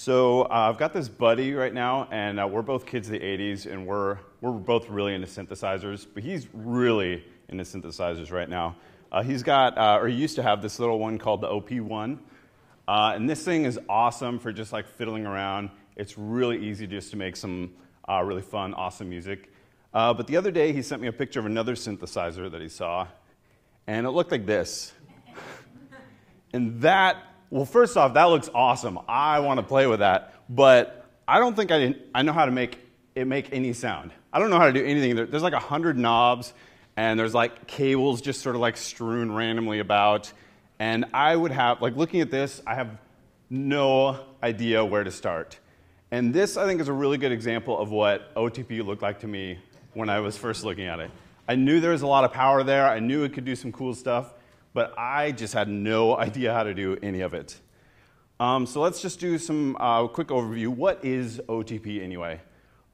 I've got this buddy right now, and we're both kids of the 80s, and we're both really into synthesizers, but he's really into synthesizers right now. He's got, or he used to have this little one called the OP1, and this thing is awesome for just like fiddling around. It's really easy just to make some really fun, awesome music. But the other day, he sent me a picture of another synthesizer that he saw, and it looked like this. And that, well, first off, that looks awesome. I want to play with that, but I don't think I know how to make it make any sound. I don't know how to do anything. There's like 100 knobs, and there's like cables just sort of like strewn randomly about. And I would have, like looking at this, I have no idea where to start. And this, I think, is a really good example of what OTP looked like to me when I was first looking at it. I knew there was a lot of power there. I knew it could do some cool stuff, but I just had no idea how to do any of it. So let's just do some quick overview. What is OTP anyway?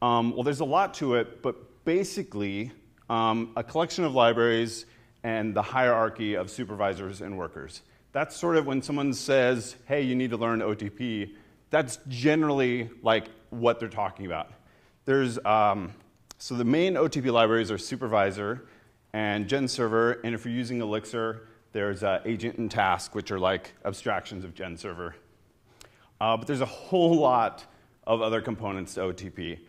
Well, there's a lot to it, but basically a collection of libraries and the hierarchy of supervisors and workers. That's sort of when someone says, hey, you need to learn OTP, that's generally like what they're talking about. There's, so the main OTP libraries are Supervisor and GenServer, and if you're using Elixir, there's Agent and Task, which are like abstractions of GenServer. But there's a whole lot of other components to OTP.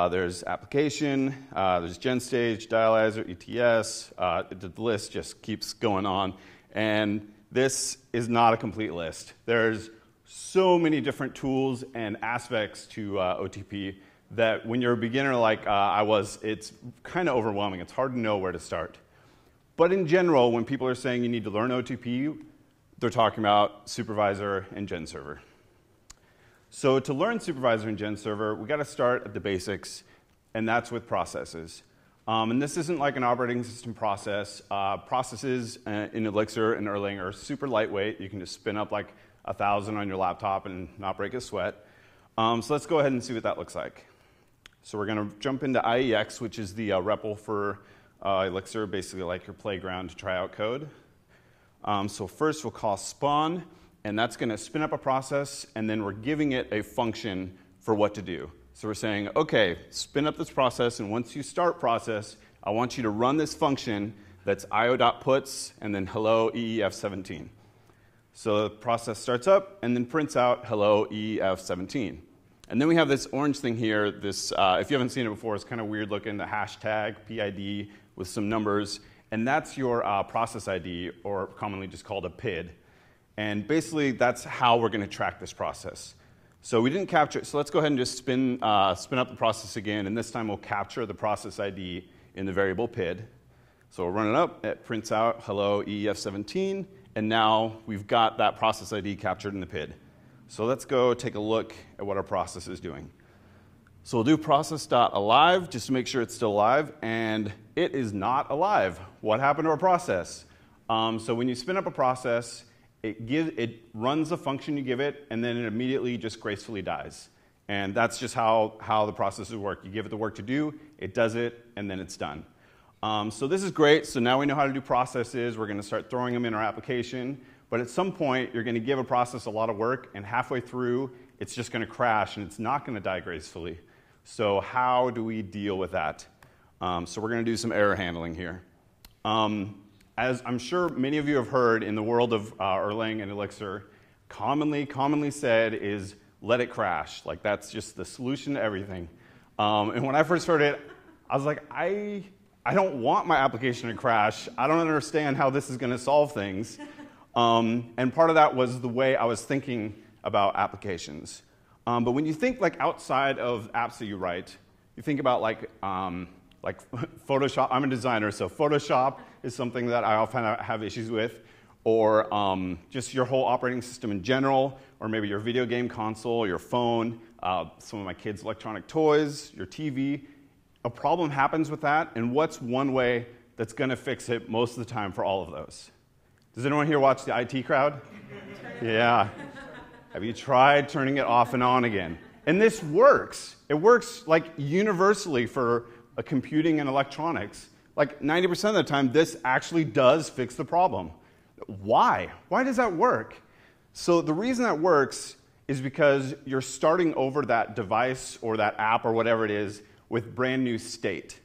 There's application, there's GenStage, Dialyzer, ETS, the list just keeps going on. And this is not a complete list. There's so many different tools and aspects to OTP that when you're a beginner like I was, it's kind of overwhelming. It's hard to know where to start. But in general, when people are saying you need to learn OTP, they're talking about Supervisor and GenServer. So to learn Supervisor and GenServer, we got to start at the basics, and that's with processes. And this isn't like an operating system process. Processes in Elixir and Erlang are super lightweight. You can just spin up like 1,000 on your laptop and not break a sweat. So let's go ahead and see what that looks like. So we're going to jump into IEX, which is the REPL for Elixir, basically like your playground to try out code. So first we'll call spawn, and that's going to spin up a process, and then we're giving it a function for what to do. So we're saying, okay, spin up this process, and once you start process, I want you to run this function that's io.puts, and then hello EEF17. So the process starts up, and then prints out hello EEF17. And then we have this orange thing here. This, if you haven't seen it before, it's kind of weird looking, the hashtag PID with some numbers. And that's your process ID, or commonly just called a PID. And basically, that's how we're going to track this process. So we didn't capture it. So let's go ahead and just spin up the process again. And this time, we'll capture the process ID in the variable PID. So we'll run it up. It prints out hello EEF17. And now we've got that process ID captured in the PID. So let's go take a look at what our process is doing. So we'll do process.alive just to make sure it's still alive, and it is not alive. What happened to our process? So when you spin up a process, it runs the function you give it, and then it immediately just gracefully dies. And that's just how the processes work. You give it the work to do, it does it, and then it's done. So this is great. So now we know how to do processes. We're going to start throwing them in our application. But at some point, you're going to give a process a lot of work, and halfway through, it's just going to crash, and it's not going to die gracefully. So how do we deal with that? So we're going to do some error handling here. As I'm sure many of you have heard in the world of Erlang and Elixir, commonly said is let it crash. Like that's just the solution to everything. And when I first heard it, I was like, I don't want my application to crash. I don't understand how this is going to solve things. And part of that was the way I was thinking about applications. But when you think like outside of apps that you write, you think about like Photoshop. I'm a designer, so Photoshop is something that I often have issues with, or just your whole operating system in general, or maybe your video game console, your phone, some of my kids' electronic toys, your TV. A problem happens with that, and what's one way that's going to fix it most of the time for all of those? Does anyone here watch the IT crowd? Yeah. Have you tried turning it off and on again? And this works. It works like universally for computing and electronics. Like 90% of the time, this actually does fix the problem. Why? Why does that work? So the reason that works is because you're starting over that device or that app or whatever it is with brand new state.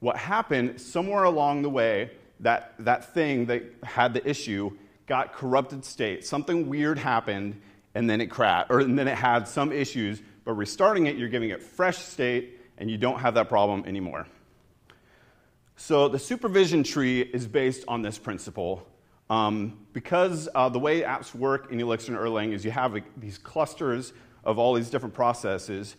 What happened somewhere along the way, that thing that had the issue got corrupted state. Something weird happened, and then it crashed, and then it had some issues, but restarting it, you're giving it fresh state, and you don't have that problem anymore. So the supervision tree is based on this principle. Because the way apps work in Elixir and Erlang is you have these clusters of all these different processes,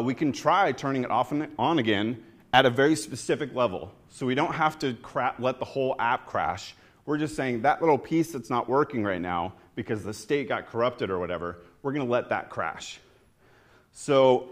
we can try turning it off and on again at a very specific level. So we don't have to let the whole app crash. We're just saying that little piece that's not working right now because the state got corrupted or whatever, we're going to let that crash. So,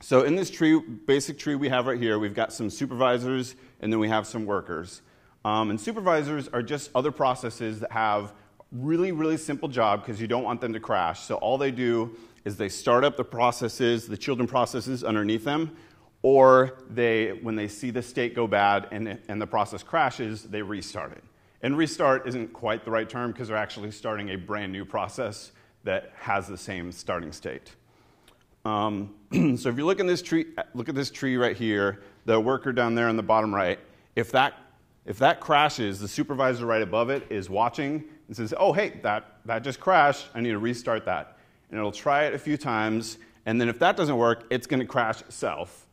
so in this tree, basic tree we have right here, we've got some supervisors and then we have some workers. And supervisors are just other processes that have really, really simple job because you don't want them to crash. So all they do is they start up the processes, the children processes underneath them, or when they see the state go bad and the process crashes, they restart it. And restart isn't quite the right term because they're actually starting a brand new process that has the same starting state. So if you look at this tree right here, the worker down there on the bottom right, if that crashes, the supervisor right above it is watching and says, oh, hey, that just crashed. I need to restart that. And it'll try it a few times. And then if that doesn't work, it's going to crash itself.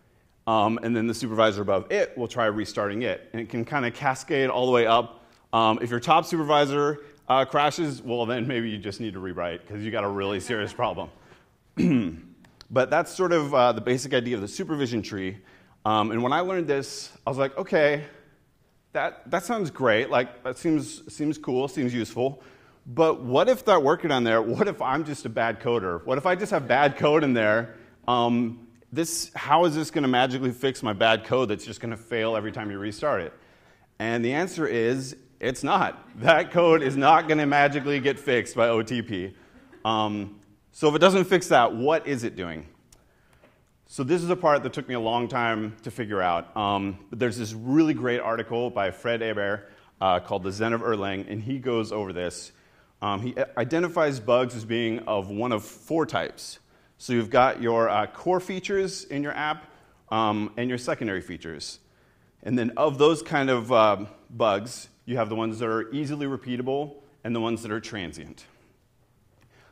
And then the supervisor above it will try restarting it. And it can kind of cascade all the way up. If your top supervisor crashes, well, then maybe you just need to rewrite because you got a really serious problem. But that's sort of the basic idea of the supervision tree. And when I learned this, I was like, okay, that sounds great. Like, that seems cool, seems useful. But what if that worker down there, what if I'm just a bad coder? What if I just have bad code in there? How is this going to magically fix my bad code that's just going to fail every time you restart it? And the answer is, it's not. That code is not going to magically get fixed by OTP. So if it doesn't fix that, what is it doing? So this is a part that took me a long time to figure out. But there's this really great article by Fred Hebert called The Zen of Erlang, and he goes over this. He identifies bugs as being of one of 4 types. So you've got your core features in your app and your secondary features. And then of those kind of bugs, you have the ones that are easily repeatable and the ones that are transient.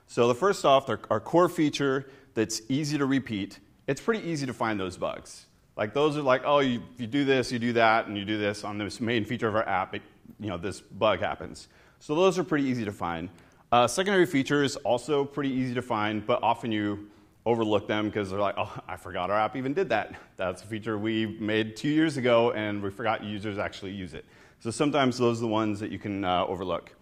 So the first off, our core feature that's easy to repeat. It's pretty easy to find those bugs. Like those are like, oh, you do this, you do that, and you do this on this main feature of our app, this bug happens. So those are pretty easy to find. Secondary features also pretty easy to find, but often you overlook them because they're like, oh, I forgot our app even did that. That's a feature we made 2 years ago, and we forgot users actually use it. So sometimes those are the ones that you can overlook.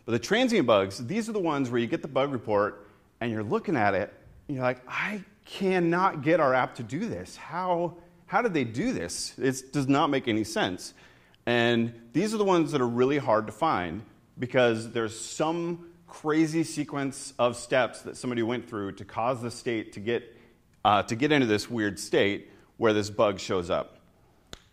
But the transient bugs, these are the ones where you get the bug report, and you're looking at it, and you're like, I cannot get our app to do this. How did they do this? It does not make any sense. And these are the ones that are really hard to find because there's some crazy sequence of steps that somebody went through to cause the state to get into this weird state where this bug shows up.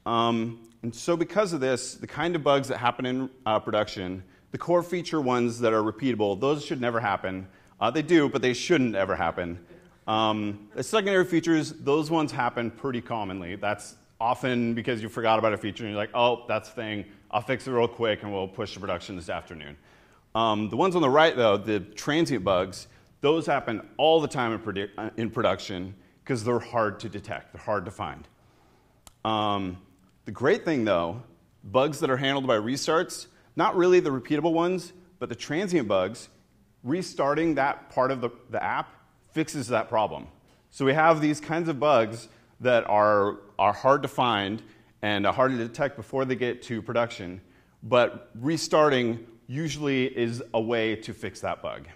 And so because of this, the kind of bugs that happen in production, the core feature ones that are repeatable, those should never happen. They do, but they shouldn't ever happen. The secondary features, those ones happen pretty commonly. That's often because you forgot about a feature and you're like, oh, that's a thing. I'll fix it real quick and we'll push to production this afternoon. The ones on the right, though, the transient bugs, those happen all the time in production because they're hard to detect. They're hard to find. The great thing, though, bugs that are handled by restarts, not really the repeatable ones, but the transient bugs, restarting that part of the app fixes that problem. So we have these kinds of bugs that are hard to find and hard to detect before they get to production, but restarting usually is a way to fix that bug.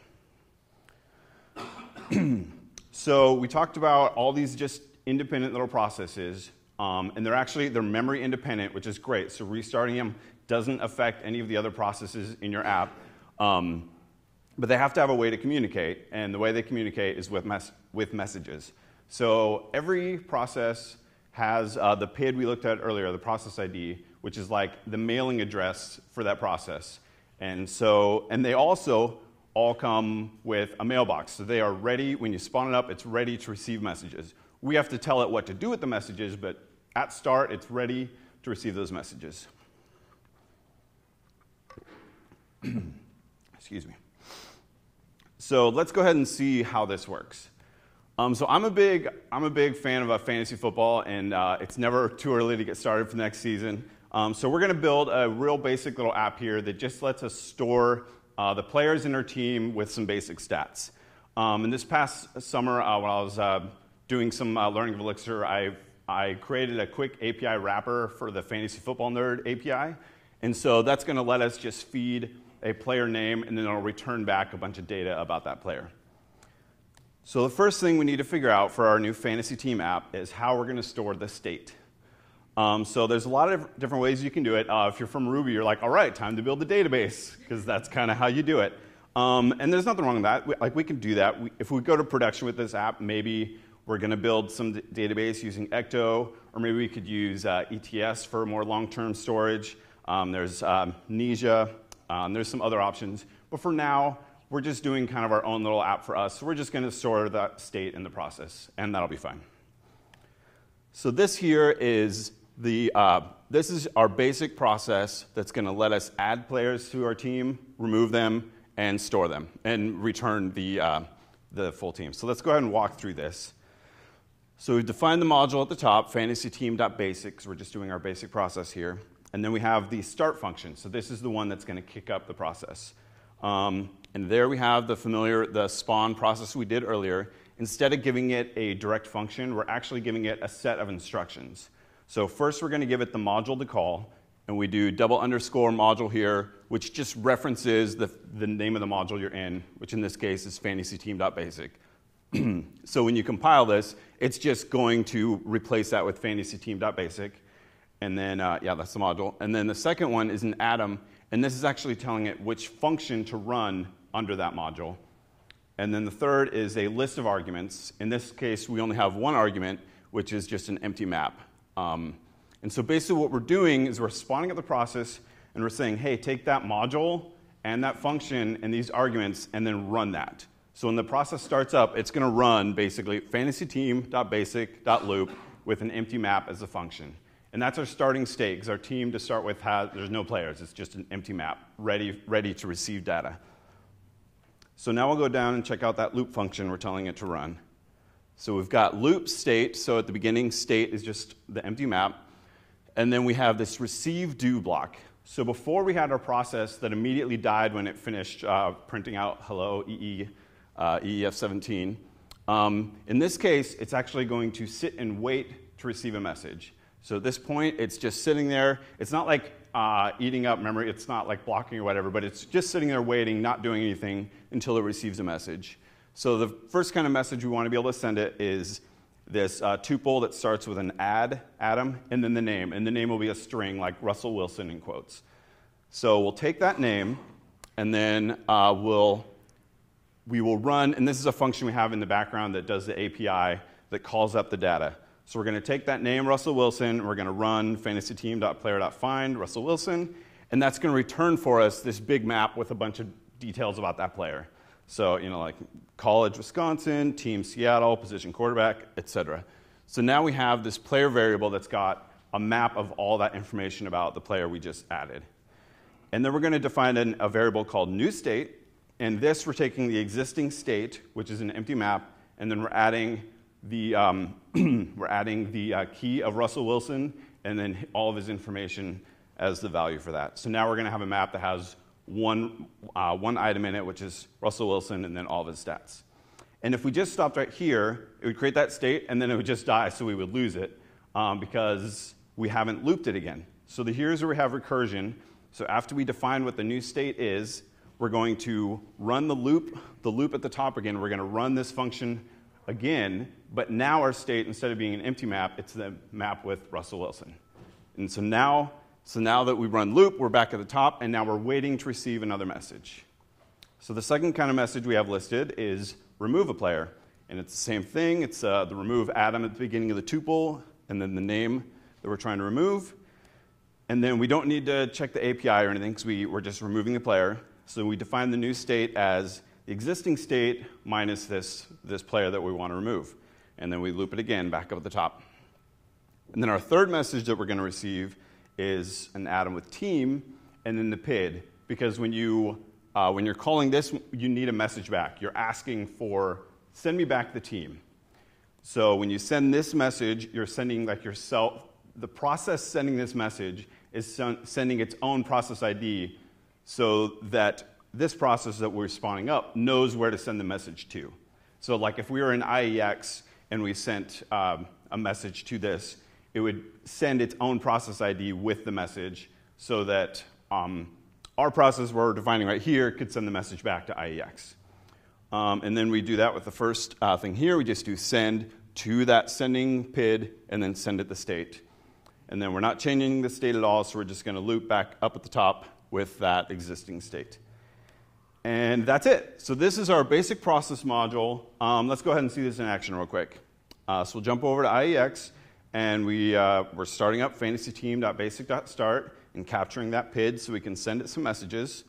So we talked about all these just independent little processes, and they're memory independent, which is great. So restarting them doesn't affect any of the other processes in your app. But they have to have a way to communicate, and the way they communicate is with messages. So every process has the PID we looked at earlier, the process ID, which is like the mailing address for that process. And they also all come with a mailbox. So they are ready, when you spawn it up, it's ready to receive messages. We have to tell it what to do with the messages, but at start, it's ready to receive those messages. Excuse me. So let's go ahead and see how this works. So I'm a big fan of fantasy football, and it's never too early to get started for the next season. So we're going to build a real basic little app here that just lets us store the players in our team with some basic stats. And this past summer, when I was doing some learning of Elixir, I created a quick API wrapper for the Fantasy Football Nerd API. And so that's going to let us just feed a player name, and then it'll return back a bunch of data about that player. So the first thing we need to figure out for our new FantasyTeam app is how we're going to store the state. So there's a lot of different ways you can do it. If you're from Ruby, you're like, all right, time to build the database, because that's kind of how you do it. And there's nothing wrong with that. We can do that. If we go to production with this app, maybe we're going to build some database using Ecto, or maybe we could use ETS for more long-term storage. There's Nija. There's some other options. But for now, we're just doing kind of our own little app for us. So we're just going to store that state in the process, and that'll be fine. So this here is this is our basic process that's going to let us add players to our team, remove them, and store them, and return the full team. So let's go ahead and walk through this. So we've defined the module at the top, FantasyTeam.basic, because we're just doing our basic process here. And then we have the start function. So this is the one that's going to kick up the process. And there we have the spawn process we did earlier. Instead of giving it a direct function, we're actually giving it a set of instructions. So first we're going to give it the module to call, and we do _module here, which just references the name of the module you're in, which in this case is FantasyTeam.basic. So when you compile this, it's just going to replace that with FantasyTeam.basic. And then, yeah, that's the module. And then the second one is an atom, and this is actually telling it which function to run under that module. And then the third is a list of arguments. In this case, we only have one argument, which is just an empty map. And so basically what we're doing is we're spawning up the process, and we're saying, hey, take that module and that function and these arguments, and then run that. So when the process starts up, it's going to run basically FantasyTeam.basic.loop with an empty map as a function. And that's our starting state, because our team to start with there's no players. It's just an empty map, ready to receive data. So now we'll go down and check out that loop function we're telling it to run. So we've got loop state. So at the beginning, state is just the empty map. And then we have this receive do block. So before we had our process that immediately died when it finished printing out hello EEF17. In this case, it's actually going to sit and wait to receive a message. So at this point, it's just sitting there. It's not like eating up memory. It's not like blocking or whatever, but it's just sitting there waiting, not doing anything until it receives a message. So the first kind of message we want to be able to send it is this tuple that starts with an atom, and then the name. And the name will be a string like Russell Wilson in quotes. So we'll take that name, and then we will run, and this is a function we have in the background that does the API that calls up the data. So we're going to take that name, Russell Wilson, and we're going to run FantasyTeam.player.find Russell Wilson, and that's going to return for us this big map with a bunch of details about that player. So, like college, Wisconsin, team Seattle, position quarterback, etc. So now we have this player variable that's got a map of all that information about the player we just added. And then we're going to define a variable called newState, and this we're taking the existing state, which is an empty map, and then we're adding the key of Russell Wilson, and then all of his information as the value for that. So now we're going to have a map that has one item in it, which is Russell Wilson, and then all of his stats. And if we just stopped right here, it would create that state, and then it would just die, so we would lose it because we haven't looped it again. So here's where we have recursion. So after we define what the new state is, we're going to run the loop at the top again. We're going to run this function again, but now our state, instead of being an empty map, it's the map with Russell Wilson. And so now that we run loop, we're back at the top, and now we're waiting to receive another message. So the second kind of message we have listed is remove a player. And it's the same thing. It's the remove atom at the beginning of the tuple, and then the name that we're trying to remove. And then we don't need to check the API or anything, because we're just removing the player. So we define the new state as the existing state minus this player that we want to remove. And then we loop it again back up at the top. And then our third message that we're going to receive is an atom with team and then the PID. Because when you're calling this, you need a message back. You're asking for, send me back the team. So when you send this message, you're sending like yourself. The process sending this message is sending its own process ID so that this process that we're spawning up knows where to send the message to. So like if we were in IEX and we sent a message to this, it would send its own process ID with the message so that our process we're defining right here could send the message back to IEX. And then we do that with the first thing here. We just do send to that sending PID and then send it the state. And then we're not changing the state at all, so we're just going to loop back up at the top with that existing state. And that's it. So this is our basic process module. Let's go ahead and see this in action real quick. So we'll jump over to IEX, and we're starting up FantasyTeam.basic.start and capturing that PID so we can send it some messages.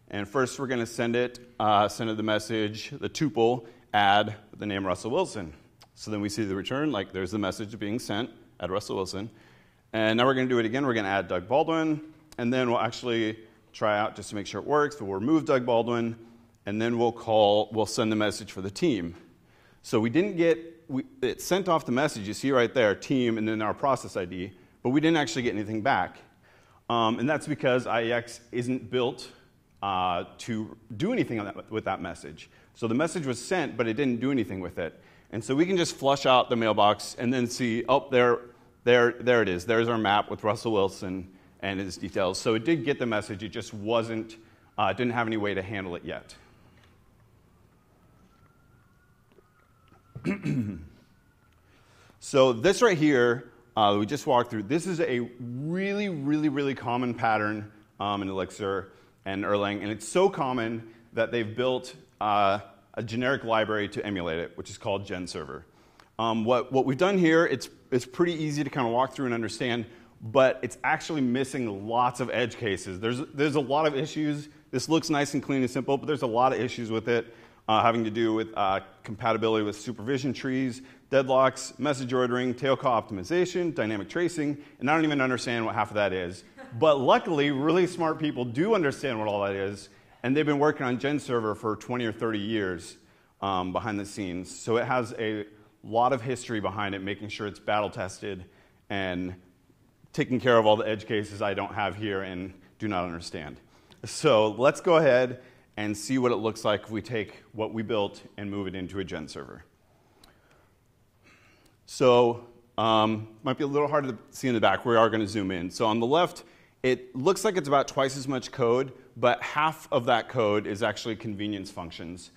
And first we're going to send it the message, the tuple, add the name Russell Wilson. So then we see the return, like there's the message being sent, add Russell Wilson. And now we're going to do it again. We're going to add Doug Baldwin, and then we'll actually try out just to make sure it works. We'll remove Doug Baldwin, and then we'll send the message for the team. So we didn't it sent off the message, you see right there, team, and then our process ID, but we didn't actually get anything back. And that's because IEX isn't built to do anything with that message. So the message was sent, but it didn't do anything with it. And so we can just flush out the mailbox and then see, oh, there it is. There's our map with Russell Wilson and his details. So it did get the message. It just didn't have any way to handle it yet. So this right here, we just walked through. This is a really, really, really common pattern in Elixir and Erlang. And it's so common that they've built a generic library to emulate it, which is called GenServer. What we've done here, it's pretty easy to kind of walk through and understand, but it's actually missing lots of edge cases. There's a lot of issues. This looks nice and clean and simple, but there's a lot of issues with it having to do with compatibility with supervision trees, deadlocks, message ordering, tail call optimization, dynamic tracing, and I don't even understand what half of that is. But luckily, really smart people do understand what all that is, and they've been working on GenServer for 20 or 30 years behind the scenes. So it has a lot of history behind it, making sure it's battle tested and taking care of all the edge cases I don't have here and do not understand. So let's go ahead and see what it looks like if we take what we built and move it into a GenServer. So might be a little hard to see in the back. We are going to zoom in. So on the left, it looks like it's about twice as much code, but half of that code is actually convenience functions.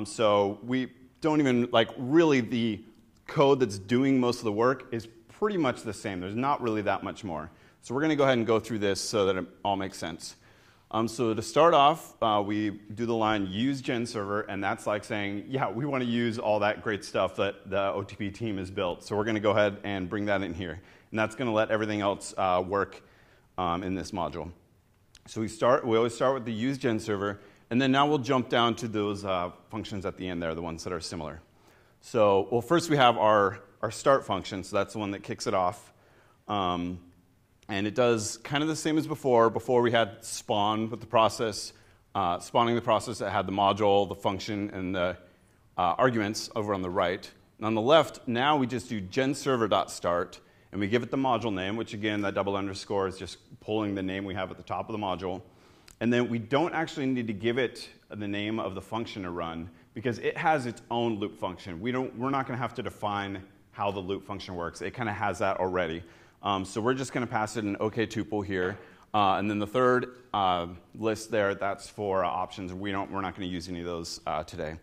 So we don't even, really the code that's doing most of the work is pretty much the same. There's not really that much more. So we're going to go ahead and go through this so that it all makes sense. So to start off, we do the line use GenServer, and that's like saying, yeah, we want to use all that great stuff that the OTP team has built. So we're going to go ahead and bring that in here. And that's going to let everything else work in this module. So we always start with the use GenServer, and then now we'll jump down to those functions at the end there, the ones that are similar. So, well, first we have our start function, so that's the one that kicks it off. And it does kind of the same as before. Before we had spawn with the process, spawning the process that had the module, the function, and the arguments over on the right. And on the left, now we just do GenServer.start, and we give it the module name, which again, that double underscore is just pulling the name we have at the top of the module. And then we don't actually need to give it the name of the function to run because it has its own loop function. We're not going to have to define how the loop function works. It kind of has that already. So we're just going to pass it an OK tuple here. And then the third list there, that's for options. We're not going to use any of those today.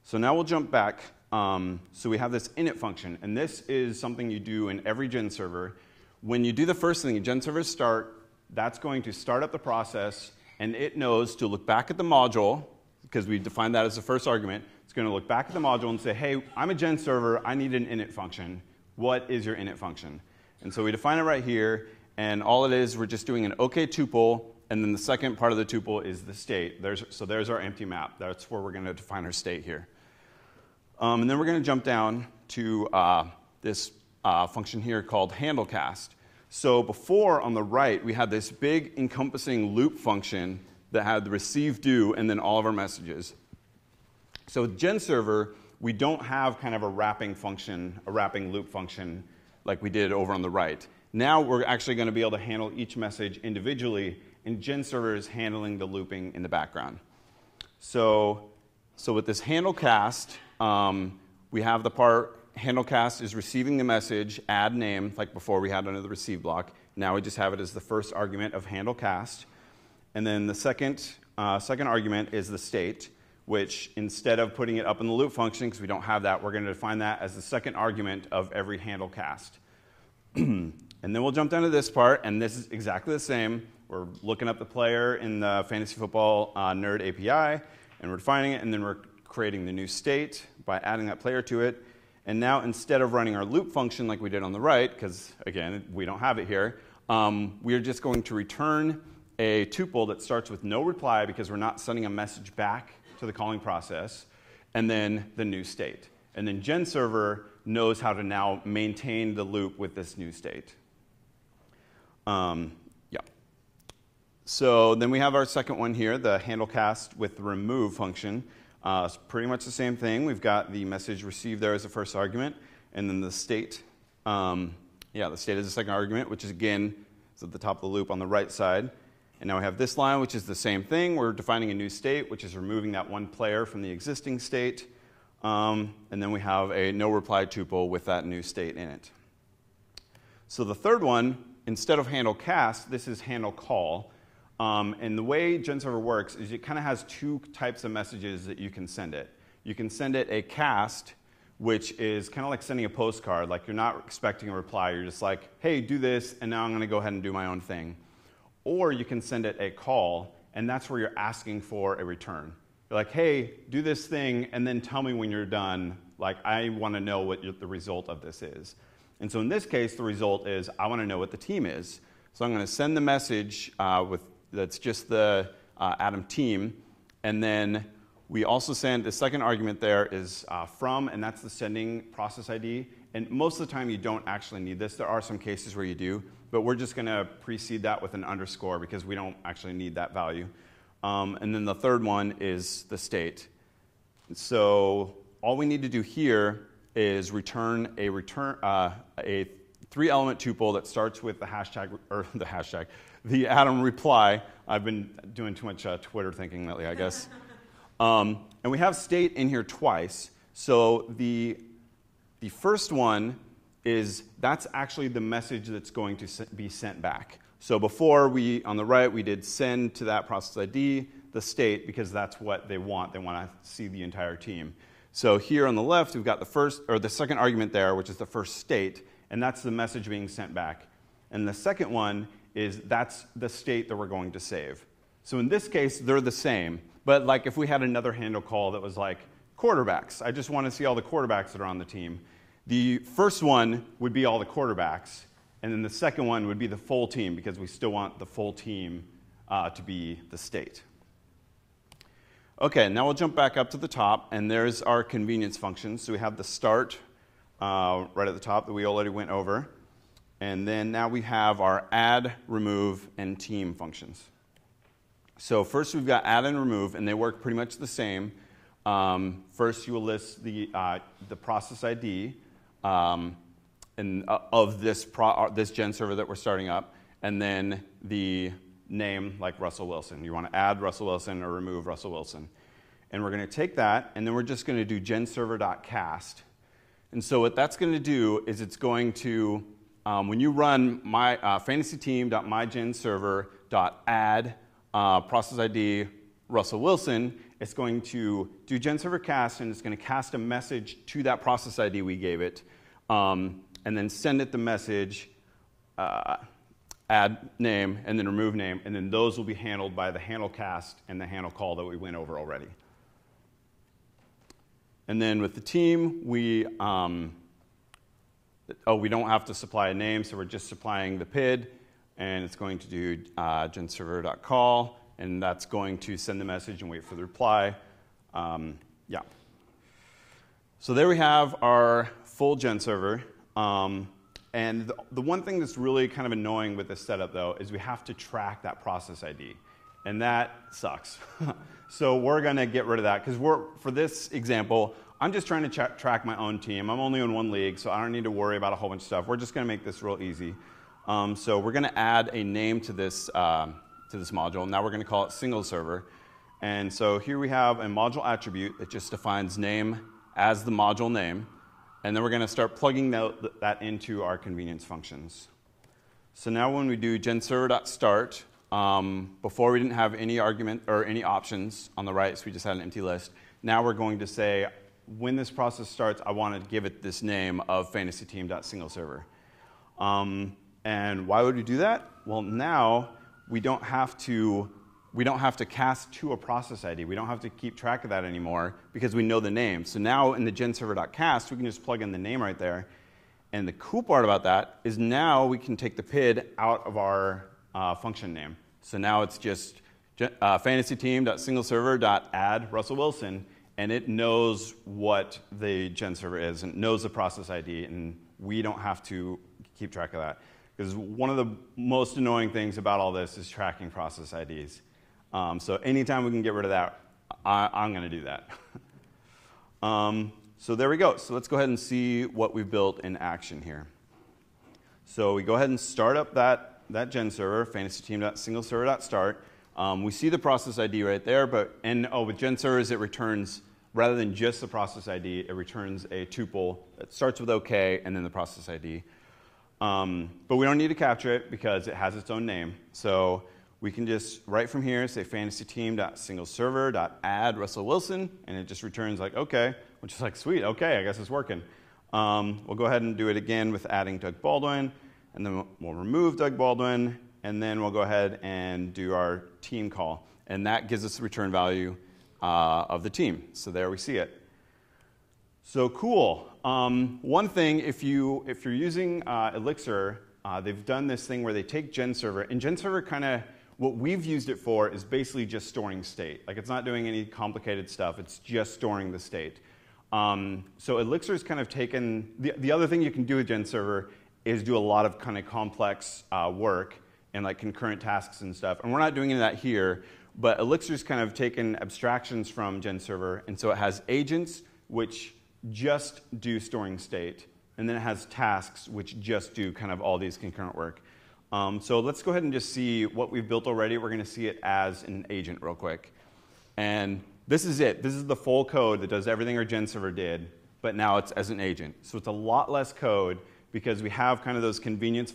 So now we'll jump back. So we have this init function. And this is something you do in every GenServer. When you do the first thing, GenServer start, that's going to start up the process. And it knows to look back at the module, because we defined that as the first argument. It's going to look back at the module and say, hey, I'm a GenServer. I need an init function. What is your init function? And so we define it right here. And all it is, we're just doing an OK tuple and then the second part of the tuple is the state. So there's our empty map. That's where we're going to define our state here. And then we're going to jump down to this function here called handlecast. So before, on the right, we had this big encompassing loop function that had the receive do and then all of our messages. So with GenServer, we don't have kind of a wrapping function, a wrapping loop function like we did over on the right. Now we're actually going to be able to handle each message individually, and GenServer is handling the looping in the background. So with this handlecast, we have the part handlecast is receiving the message, add name, like before we had under the receive block. Now we just have it as the first argument of handlecast. And then the second argument is the state, which instead of putting it up in the loop function, because we don't have that, we're going to define that as the second argument of every handlecast. And then we'll jump down to this part, and this is exactly the same. We're looking up the player in the Fantasy Football Nerd API, and we're defining it, and then we're creating the new state by adding that player to it. And now instead of running our loop function like we did on the right, because again, we don't have it here, we are just going to return a tuple that starts with no reply because we're not sending a message back to the calling process, and then the new state. And then GenServer knows how to now maintain the loop with this new state. So then we have our second one here, the handlecast with the remove function. It's pretty much the same thing. We've got the message received there as the first argument, and then the state. The state is the second argument, which is again is at the top of the loop on the right side. And now we have this line, which is the same thing. We're defining a new state, which is removing that one player from the existing state. And then we have a no reply tuple with that new state in it. So the third one, instead of handle cast, this is handle call. And the way GenServer works is it kind of has two types of messages that you can send it. You can send it a cast, which is kind of like sending a postcard. Like you're not expecting a reply. You're just like, hey, do this, and now I'm going to go ahead and do my own thing. Or you can send it a call, and that's where you're asking for a return. You're like, hey, do this thing, and then tell me when you're done. Like, I want to know what the result of this is. And so in this case, the result is I want to know what the team is. So I'm going to send the message that's just the Atom team, and then we also send the second argument there is from, and that's the sending process ID. And most of the time, you don't actually need this. There are some cases where you do, but we're just going to precede that with an underscore because we don't actually need that value. And then the third one is the state. So all we need to do here is return a three-element tuple that starts with the Atom reply. I've been doing too much Twitter thinking lately, I guess. And we have state in here twice. So the first one that's actually the message that's going to be sent back. So before on the right, we did send to that process ID the state because that's what they want. They want to see the entire team. So here on the left, we've got the second argument there, which is the first state, and that's the message being sent back. And the second one that's the state that we're going to save. So in this case, they're the same. But like if we had another handle call that was like quarterbacks, I just want to see all the quarterbacks that are on the team. The first one would be all the quarterbacks, and then the second one would be the full team because we still want the full team to be the state. Okay, now we'll jump back up to the top, and there's our convenience functions. So we have the start right at the top that we already went over. And then now we have our add, remove, and team functions. So first we've got add and remove, and they work pretty much the same. First you will list the process ID of this GenServer that we're starting up, and then the name like Russell Wilson. You want to add Russell Wilson or remove Russell Wilson. And we're going to take that, and then we're just going to do genserver.cast. And so what that's going to do is it's going to, when you run my FantasyTeam.myGenServer.add process ID Russell Wilson, it's going to do GenServer cast, and it's going to cast a message to that process ID we gave it, and then send it the message, add name, and then remove name, and then those will be handled by the handle cast and the handle call that we went over already. And then with the team, we don't have to supply a name, so we're just supplying the PID. and it's going to do genserver.call, and that's going to send the message and wait for the reply. Yeah. So there we have our full gen server. And the one thing that's really kind of annoying with this setup, though, is we have to track that process ID. And that sucks. So we're going to get rid of that, because for this example, I'm just trying to track my own team. I'm only in one league, so I don't need to worry about a whole bunch of stuff. We're just going to make this real easy. So we're going to add a name to this module. Now we're going to call it single server. And so here we have a module attribute that just defines name as the module name. And then we're going to start plugging that into our convenience functions. So now when we do genserver.start, before we didn't have any argument or any options on the right, so we just had an empty list. Now we're going to say, when this process starts, I want to give it this name of FantasyTeam.SingleServer. And why would we do that? Well, now we don't have to cast to a process ID. We don't have to keep track of that anymore because we know the name. So now in the genserver.cast, we can just plug in the name right there. And the cool part about that is now we can take the PID out of our function name. So now it's just FantasyTeam.SingleServer.add Russell Wilson, and it knows what the gen server is and knows the process ID, and we don't have to keep track of that. Because one of the most annoying things about all this is tracking process IDs. So anytime we can get rid of that, I'm going to do that. So there we go. So let's go ahead and see what we've built in action here. So we go ahead and start up that gen server, FantasyTeam.SingleServer.start. We see the process ID right there, with gen servers, it returns, rather than just the process ID, it returns a tuple that starts with OK and then the process ID. But we don't need to capture it because it has its own name. So we can just, right from here, say FantasyTeam.SingleServer.add Russell Wilson, and it just returns like OK, which is like, sweet, OK, I guess it's working. We'll go ahead and do it again with adding Doug Baldwin, and then we'll remove Doug Baldwin, and then we'll go ahead and do our team call. And that gives us the return value of the team. So there we see it. So cool. One thing, if you're using Elixir, they've done this thing where they take genserver, and genserver kind of, what we've used it for is basically just storing state. Like, it's not doing any complicated stuff. It's just storing the state. So Elixir's kind of taken, the other thing you can do with genserver is do a lot of kind of complex work and like concurrent tasks and stuff. And we're not doing any of that here, but Elixir's kind of taken abstractions from genserver, and so it has agents which just do storing state, and then it has tasks which just do kind of all these concurrent work. So let's go ahead and just see what we've built already. We're going to see it as an agent real quick. And this is it. This is the full code that does everything our gen server did, but now it's as an agent. So it's a lot less code because we have kind of those convenience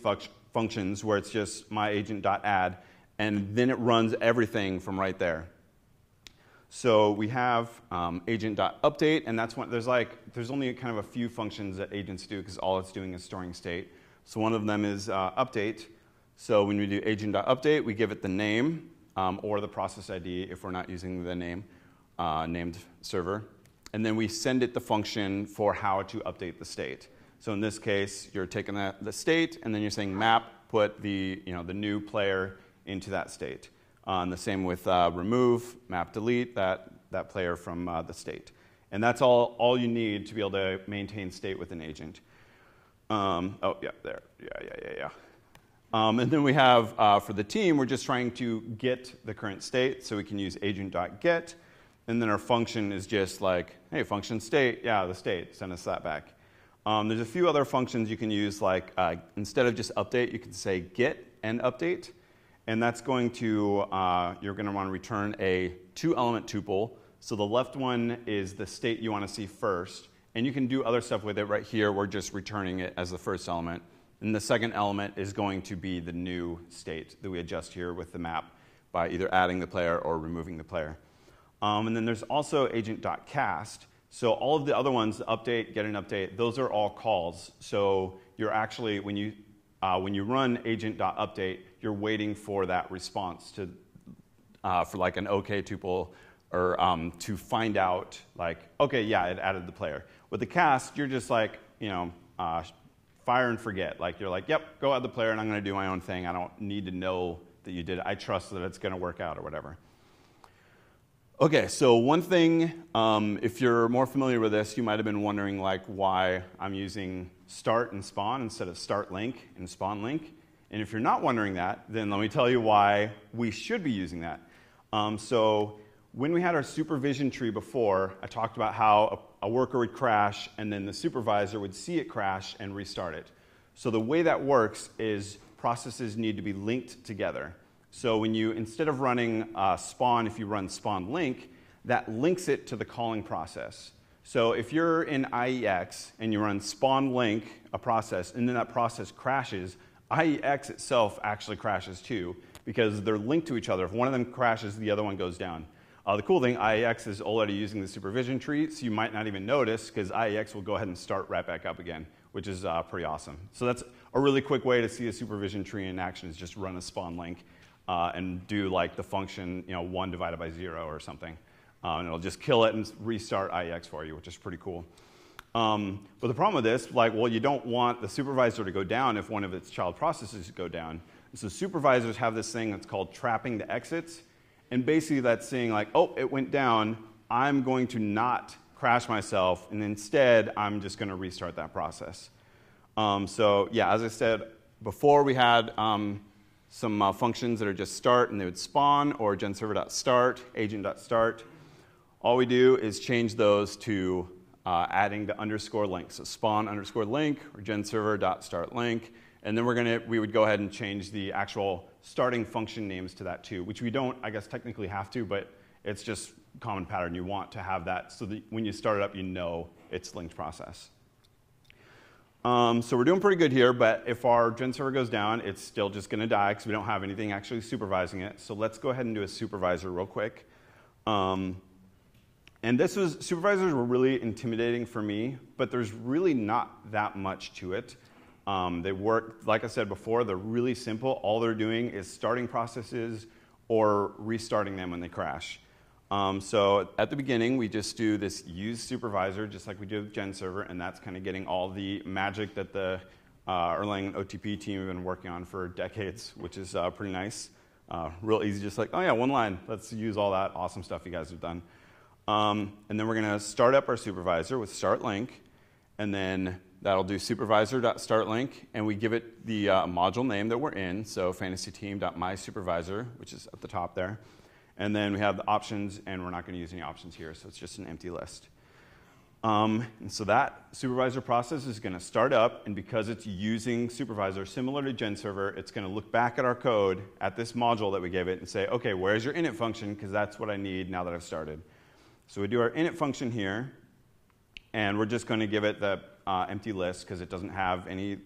functions where it's just myAgent.add, and then it runs everything from right there. So we have agent.update, and that's when there's only kind of a few functions that agents do because all it's doing is storing state. So one of them is update. So when we do agent.update, we give it the name or the process ID if we're not using the name named server, and then we send it the function for how to update the state. So in this case, you're taking the state, and then you're saying map, put the new player into that state. And the same with remove, map, delete that player from the state. And that's all you need to be able to maintain state with an agent. Oh, yeah, there. Yeah. And then we have, for the team, we're just trying to get the current state, so we can use agent.get. And then our function is just like, hey, function state, yeah, the state, send us that back. There's a few other functions you can use, like instead of just update, you can say get and update. And that's going to, you're going to want to return a 2-element tuple. So the left one is the state you want to see first. And you can do other stuff with it. Right here, we're just returning it as the first element. And the second element is going to be the new state that we adjust here with the map by either adding the player or removing the player. And then there's also agent.cast. So all of the other ones, the update, get an update, those are all calls. So you're actually, when you run agent.update, you're waiting for that response to, for like an OK tuple, or to find out, like, OK, yeah, it added the player. With the cast, you're just like, fire and forget. Like you're like, yep, go add the player and I'm going to do my own thing. I don't need to know that you did it. I trust that it's going to work out or whatever. Okay, so one thing, if you're more familiar with this, you might have been wondering like why I'm using start and spawn instead of start link and spawn link. And if you're not wondering that, then let me tell you why we should be using that. So when we had our supervision tree before, I talked about how a worker would crash and then the supervisor would see it crash and restart it. So the way that works is processes need to be linked together. So when you, instead of running spawn, if you run spawn link, that links it to the calling process. So if you're in IEX and you run spawn link, a process, and then that process crashes, IEX itself actually crashes too, because they're linked to each other. If one of them crashes, the other one goes down. The cool thing, IEX is already using the supervision tree, so you might not even notice, because IEX will go ahead and start right back up again, which is pretty awesome. So that's a really quick way to see a supervision tree in action, is just run a spawn link and do like the function, 1 divided by 0 or something. And it'll just kill it and restart IEX for you, which is pretty cool. But the problem with this, you don't want the supervisor to go down if one of its child processes go down. So supervisors have this thing that's called trapping the exits. And basically that's saying like, oh, it went down. I'm going to not crash myself. And instead, I'm just going to restart that process. So yeah, as I said before, we had some functions that are just start, and they would spawn, or genserver.start, agent.start. All we do is change those to adding the underscore link. So spawn underscore link, or genserver.start link. And then we would go ahead and change the actual starting function names to that too, which we don't, I guess, technically have to, but it's just common pattern. You want to have that so that when you start it up, you know it's linked process. So we're doing pretty good here, but if our gen server goes down, it's still just going to die because we don't have anything actually supervising it. So let's go ahead and do a supervisor real quick. And supervisors were really intimidating for me, but there's really not that much to it. They work, like I said before, they're really simple. All they're doing is starting processes or restarting them when they crash. So at the beginning, we just do this use supervisor, just like we did with Gen Server, and that's kind of getting all the magic that the Erlang OTP team have been working on for decades, which is pretty nice. Real easy, just like, oh yeah, one line. Let's use all that awesome stuff you guys have done. And then we're going to start up our supervisor with start link, and then that'll do supervisor.startLink, and we give it the module name that we're in, so FantasyTeam.mySupervisor, which is at the top there. And then we have the options, and we're not going to use any options here, so it's just an empty list. And so that supervisor process is going to start up, and because it's using supervisor similar to Gen Server, it's going to look back at our code, at this module that we gave it, and say, okay, where's your init function, because that's what I need now that I've started. So we do our init function here, and we're just going to give it the empty list because it doesn't have any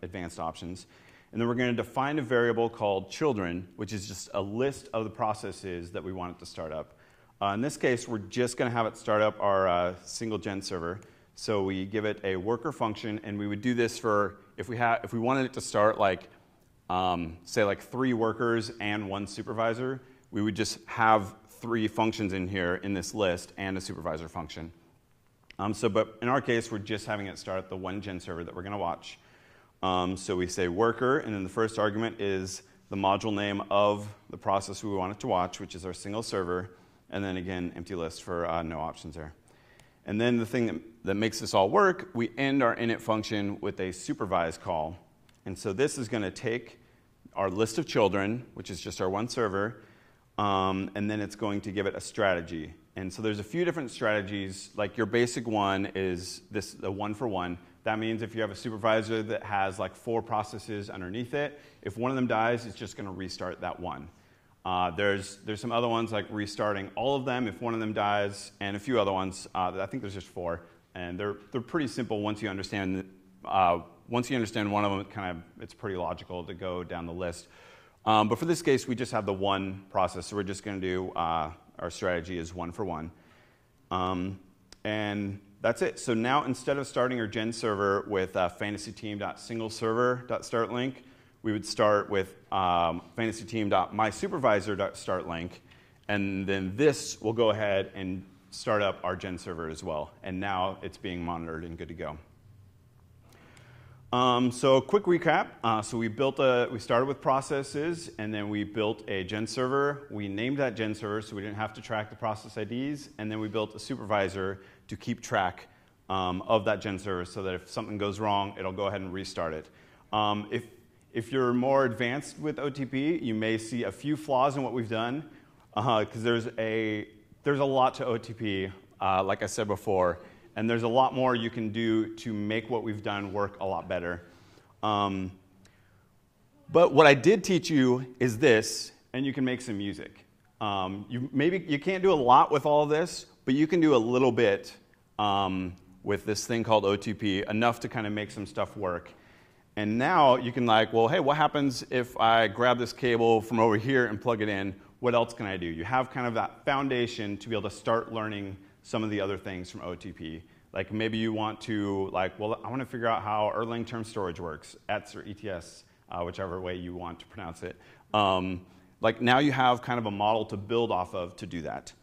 advanced options. And then we're going to define a variable called children, which is just a list of the processes that we want it to start up. In this case, we're just going to have it start up our single gen server. So we give it a worker function, and we would do this for if we wanted it to start say 3 workers and 1 supervisor, we would just have 3 functions in here in this list and a supervisor function. But in our case, we're just having it start the 1 gen server that we're going to watch. So we say worker, and then the first argument is the module name of the process we want it to watch, which is our single server, and then again, empty list for no options there. And then the thing that makes this all work, we end our init function with a supervise call. And so this is going to take our list of children, which is just our 1 server, and then it's going to give it a strategy. And so there's a few different strategies. Like your basic one is the 1-for-1. That means if you have a supervisor that has 4 processes underneath it, if one of them dies, it's just going to restart that one. There's some other ones like restarting all of them if one of them dies, and a few other ones. I think there's just 4, and they're pretty simple once you understand. Once you understand one of them, it's pretty logical to go down the list. But for this case, we just have the 1 process, so we're just going to do our strategy is 1-for-1. And that's it. So now instead of starting our gen server with FantasyTeam.SingleServer.startLink, we would start with FantasyTeam.mySupervisor.startLink, and then this will go ahead and start up our gen server as well. And now it's being monitored and good to go. So quick recap. So we started with processes, and then we built a gen server. We named that gen server so we didn't have to track the process IDs, and then we built a supervisor to keep track of that gen server so that if something goes wrong, it'll go ahead and restart it. If you're more advanced with OTP, you may see a few flaws in what we've done, because there's a lot to OTP, like I said before. And there's a lot more you can do to make what we've done work a lot better. But what I did teach you is this, and you can make some music. You can't do a lot with all of this, but you can do a little bit with this thing called OTP, enough to kind of make some stuff work. And now you can well, hey, what happens if I grab this cable from over here and plug it in? What else can I do? You have kind of that foundation to be able to start learning some of the other things from OTP. Like maybe you want to, well, I want to figure out how Erlang term storage works, ETS or ETS, whichever way you want to pronounce it. Now you have kind of a model to build off of to do that.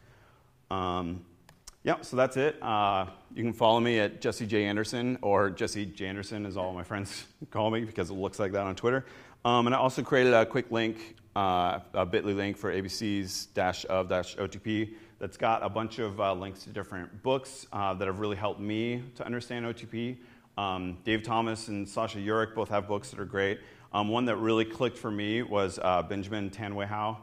Yeah, so that's it. You can follow me at Jesse J. Anderson, or Jesse J. Anderson as all my friends call me because it looks like that on Twitter. And I also created a quick link, a bit.ly link for ABCs-of-OTP. That's got a bunch of links to different books that have really helped me to understand OTP. Dave Thomas and Sasha Urich both have books that are great. One that really clicked for me was Benjamin Tanwehow.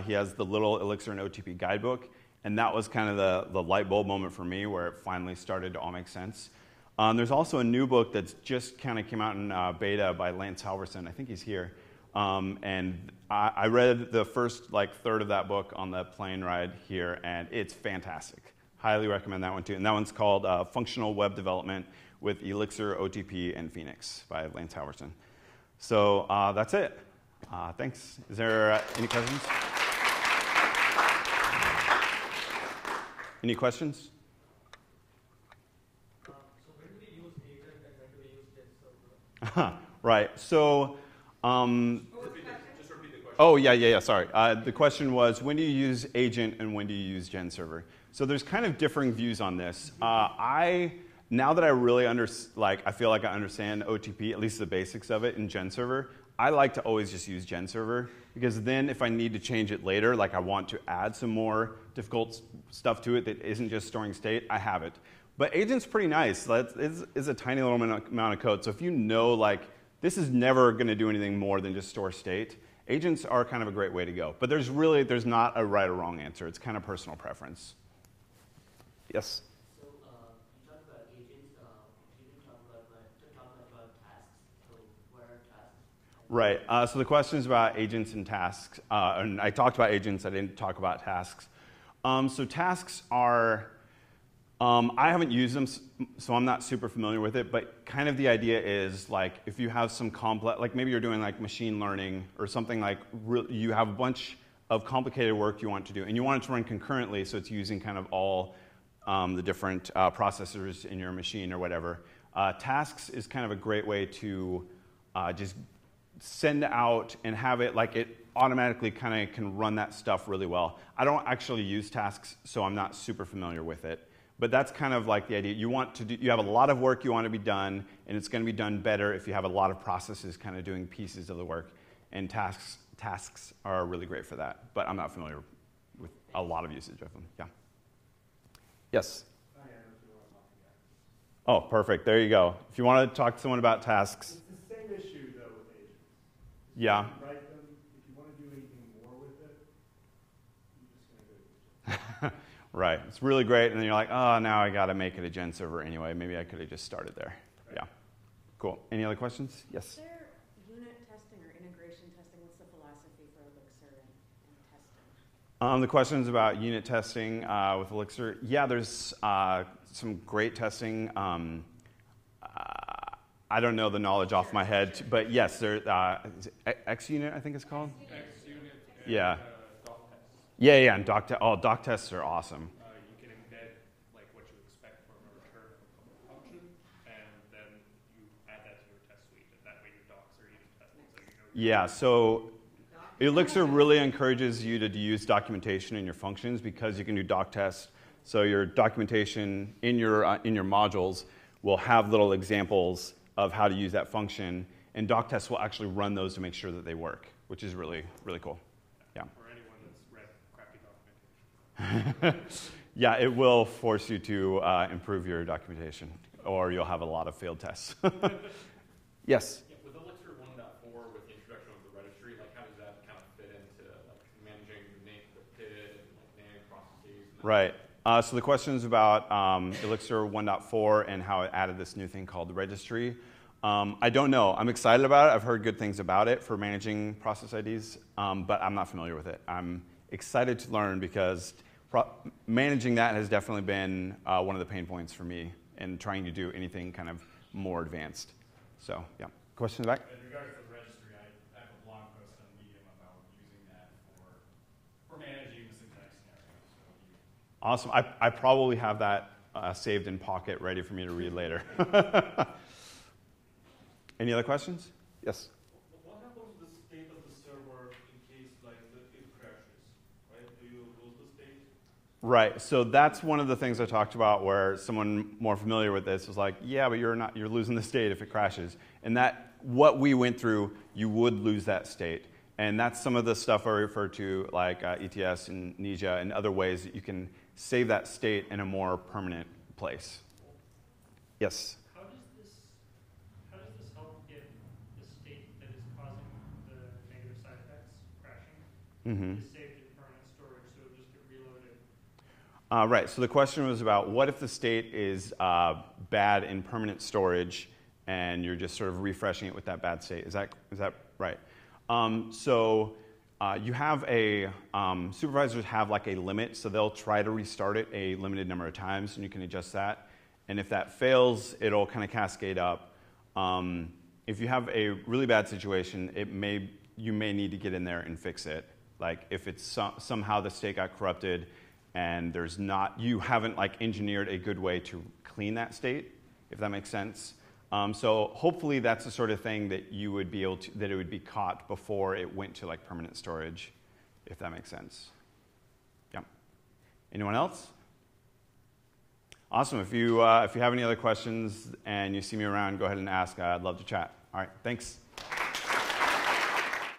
He has the Little Elixir and OTP guidebook, and that was kind of the light bulb moment for me where it finally started to all make sense. There's also a new book that's just kind of came out in beta by Lance Halverson. I think he's here. And I read the first third of that book on the plane ride here, and it's fantastic. Highly recommend that one too. And that one's called Functional Web Development with Elixir, OTP, and Phoenix by Lance Halverson. So that's it. Thanks. Is there any questions? Any questions? So when do we use agent and when do we use gen server? Right. So. Just repeat the question. Oh, yeah, sorry. The question was, when do you use agent and when do you use gen server? So there's kind of differing views on this. Now that I really I feel like I understand OTP, at least the basics of it in gen server, I like to always just use gen server, because then if I need to change it later, I want to add some more difficult stuff to it that isn't just storing state, I have it. But agent's pretty nice. It's a tiny little amount of code. So if you know, this is never going to do anything more than just store state, agents are kind of a great way to go. But there's not a right or wrong answer. It's kind of personal preference. Yes? So you talked about agents. You didn't talk about tasks. So what are tasks? Right. So the question is about agents and tasks. And I talked about agents. I didn't talk about tasks. So tasks are... I haven't used them, so I'm not super familiar with it, but kind of the idea is if you have some complex, maybe you're doing machine learning or something you have a bunch of complicated work you want to do, and you want it to run concurrently, so it's using kind of all the different processors in your machine or whatever. Tasks is kind of a great way to just send out and have it it automatically kind of can run that stuff really well. I don't actually use tasks, so I'm not super familiar with it. But that's kind of the idea. You have a lot of work you want to be done, and it's going to be done better if you have a lot of processes kind of doing pieces of the work. And tasks are really great for that. But I'm not familiar with a lot of usage of them. Yeah. Yes? Oh, perfect. There you go. If you want to talk to someone about tasks. It's the same issue, though, with agents. Yeah. You write them. If you want to do anything more with it, you're just going to go to the agent. Right. It's really great, and then you're oh, now I got to make it a gen server anyway. Maybe I could have just started there. Right. Yeah. Cool. Any other questions? Yes? Is there unit testing or integration testing? What's the philosophy for Elixir and testing? The questions about unit testing with Elixir. Yeah, there's some great testing. I don't know the knowledge off my head, but yes, there. XUnit, I think it's called. XUnit. Yeah. Doc tests. Yeah, and doc tests are awesome. You can embed what you expect from a return from a function, and then you add that to your test suite, and that way your docs are even tested. So Yeah, so Elixir really encourages you to use documentation in your functions because you can do doc tests. So your documentation in your modules will have little examples of how to use that function, and doc tests will actually run those to make sure that they work, which is really, really cool. Yeah. For anyone that's read crappy documentation. Yeah, it will force you to improve your documentation, or you'll have a lot of failed tests. Yes? Yeah, with Elixir 1.4, with the introduction of the registry, like how does that kind of fit into like managing the PID and like naming processes? And Right. So the question is about Elixir 1.4 and how it added this new thing called the registry. I don't know. I'm excited about it. I've heard good things about it for managing process IDs, but I'm not familiar with it. I'm excited to learn because managing that has definitely been one of the pain points for me in trying to do anything kind of more advanced. So, yeah. Question in the back? In regards to the registry, I have a blog post on Medium about using that for managing the syntax scenarios. So Awesome. I probably have that saved in Pocket, ready for me to read later. Any other questions? Yes? What happens to the state of the server in case like it crashes? Right? Do you lose the state? Right. So that's one of the things I talked about where someone more familiar with this was like, yeah, but you're losing the state if it crashes. And that what we went through, you would lose that state. And that's some of the stuff I refer to like ETS and Ninja and other ways that you can save that state in a more permanent place. Yes? How does this help if the state that is causing the negative side effects, crashing, is saved in permanent storage, so it'll just get reloaded? Right. So the question was about what if the state is bad in permanent storage and you're just sort of refreshing it with that bad state. Is that right? You have supervisors have like a limit, so they'll try to restart it a limited number of times, and you can adjust that. And if that fails, it'll kind of cascade up. If you have a really bad situation, you may need to get in there and fix it. Like if it's somehow the state got corrupted and you haven't like engineered a good way to clean that state, if that makes sense. So hopefully that's the sort of thing that you would be able to, that it would be caught before it went to like permanent storage, if that makes sense. Yeah. Anyone else? Awesome. If you have any other questions and you see me around, go ahead and ask. I'd love to chat. All right. Thanks.